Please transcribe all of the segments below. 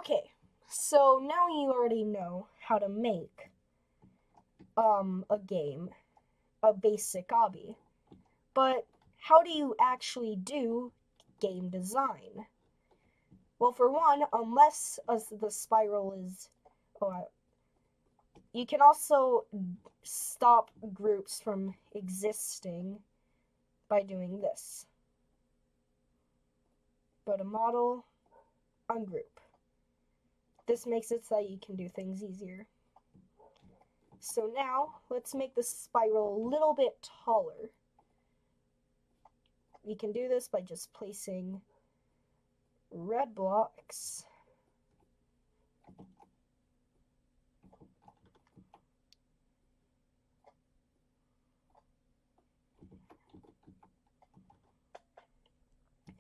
Okay, so now you already know how to make a game, a basic hobby. But how do you actually do game design? Well, for one, unless the spiral is, oh, you can also stop groups from existing by doing this. Go to model, ungroup. This makes it so that you can do things easier. So now, let's make the spiral a little bit taller. We can do this by just placing red blocks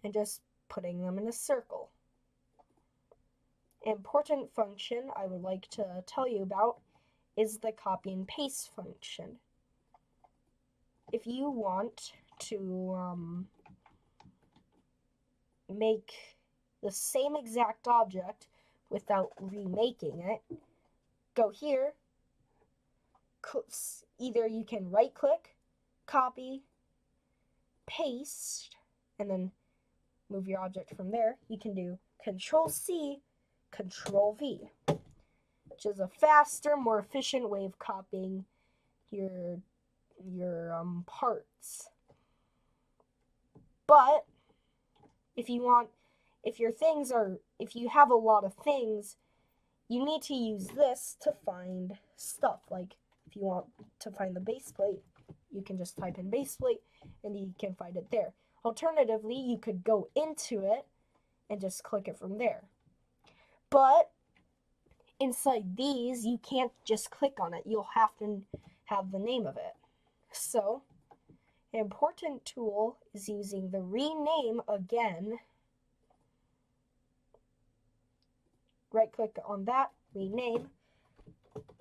and just putting them in a circle. Important function I would like to tell you about is the copy and paste function. If you want to make the same exact object without remaking it, go here. Either you can right click, copy, paste, and then move your object from there. You can do Control C, Control V, which is a faster, more efficient way of copying your parts. But if you have a lot of things, you need to use this to find stuff. Like if you want to find the base plate, you can just type in base plate and you can find it there. Alternatively, you could go into it and just click it from there. But inside these, you can't just click on it. You'll have to have the name of it. So, an important tool is using the rename again. Right click on that, rename,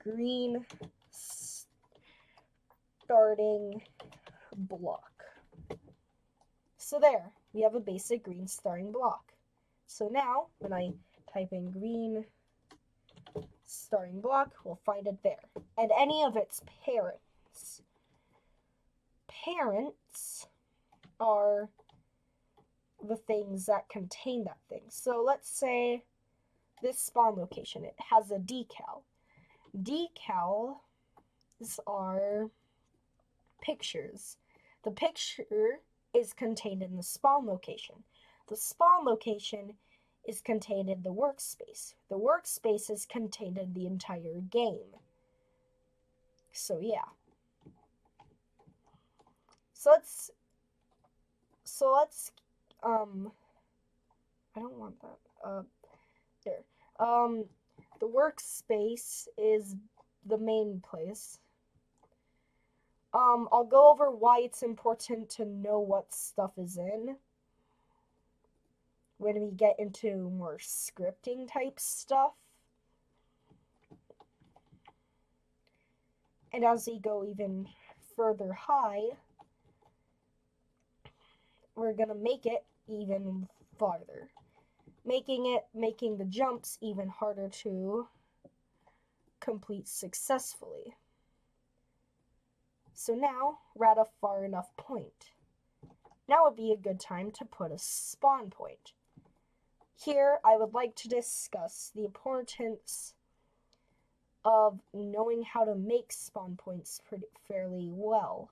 green starting block. So there, we have a basic green starting block. So now, when I type in green starting block, we'll find it there. And any of its parents. Parents are the things that contain that thing. So let's say this spawn location, it has a decal. Decals are pictures. The picture is contained in the spawn location. The spawn location is contained in the workspace. The workspace is contained in the entire game. So yeah. So let's I don't want that. There. The workspace is the main place. I'll go over why it's important to know what stuff is in when we get into more scripting type stuff. And as we go even further high, we're gonna make it even farther. Making the jumps even harder to complete successfully. So now, we're at a far enough point. Now would be a good time to put a spawn point. Here, I would like to discuss the importance of knowing how to make spawn points fairly well.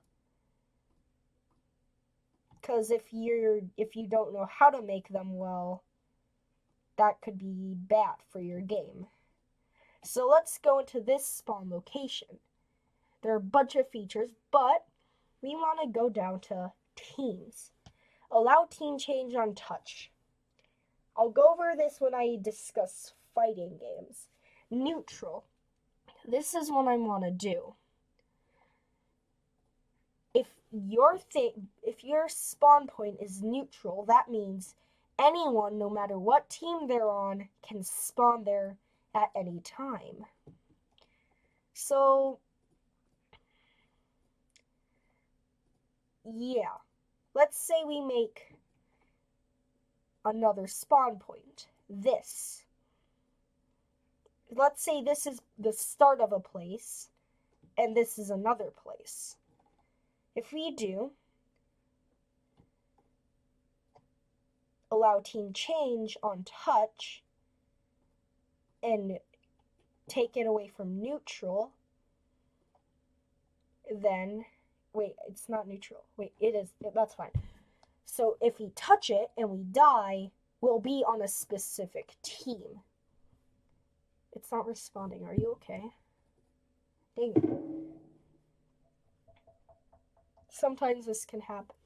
Because if you don't know how to make them well, that could be bad for your game. So let's go into this spawn location. There are a bunch of features, but we want to go down to teams. Allow team change on touch. I'll go over this when I discuss fighting games. Neutral. This is what I want to do. If your spawn point is neutral, that means anyone, no matter what team they're on, can spawn there at any time. So, yeah. Let's say we make another spawn point. This. let's say this is the start of a place, and this is another place. If we do allow team change on touch and take it away from neutral, then, wait, it's not neutral. Wait, it is, that's fine. So if we touch it and we die, we'll be on a specific team. It's not responding. Are you okay? Dang it. Sometimes this can happen.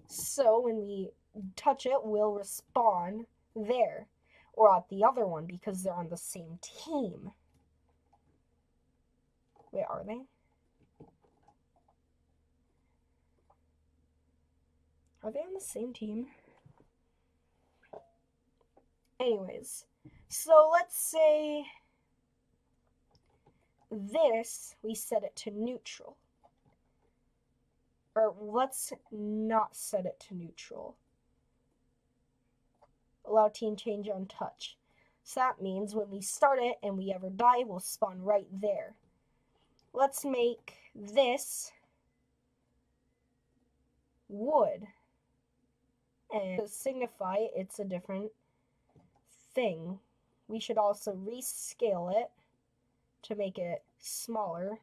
So when we touch it, we'll respawn there or at the other one because they're on the same team. Wait, are they? Are they on the same team? Anyways, so let's say this, we set it to neutral. Or let's not set it to neutral. Allow team change on touch. So that means when we start it and we ever die, we'll spawn right there. Let's make this wood. And to signify it's a different thing, we should also rescale it to make it smaller.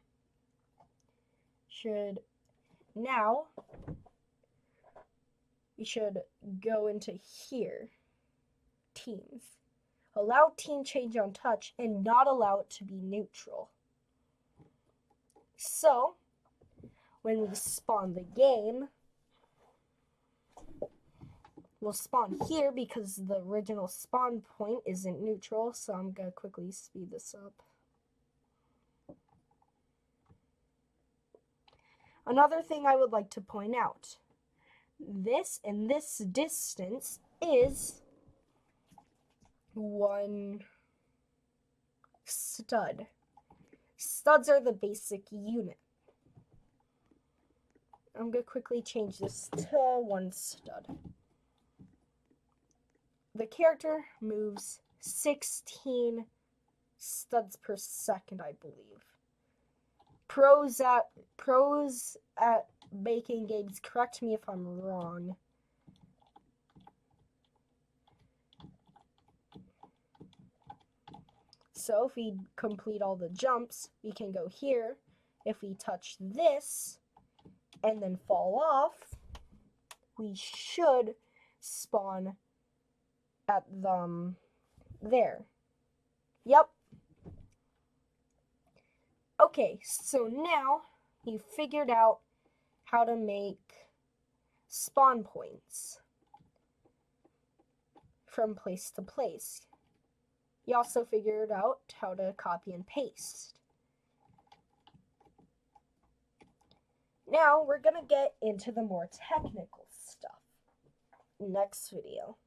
Now we should go into here, teams. Allow team change on touch and not allow it to be neutral. So when we spawn the game, we'll spawn here because the original spawn point isn't neutral, so I'm going to quickly speed this up. Another thing I would like to point out, this and this distance is 1 stud. Studs are the basic unit. I'm going to quickly change this to 1 stud. The character moves 16 studs per second, I believe. Pros at making games, correct me if I'm wrong. So if we complete all the jumps, we can go here. If we touch this and then fall off, we should spawn at there. Yep. Okay, so now you figured out how to make spawn points from place to place. You also figured out how to copy and paste. Now we're gonna get into the more technical stuff next video.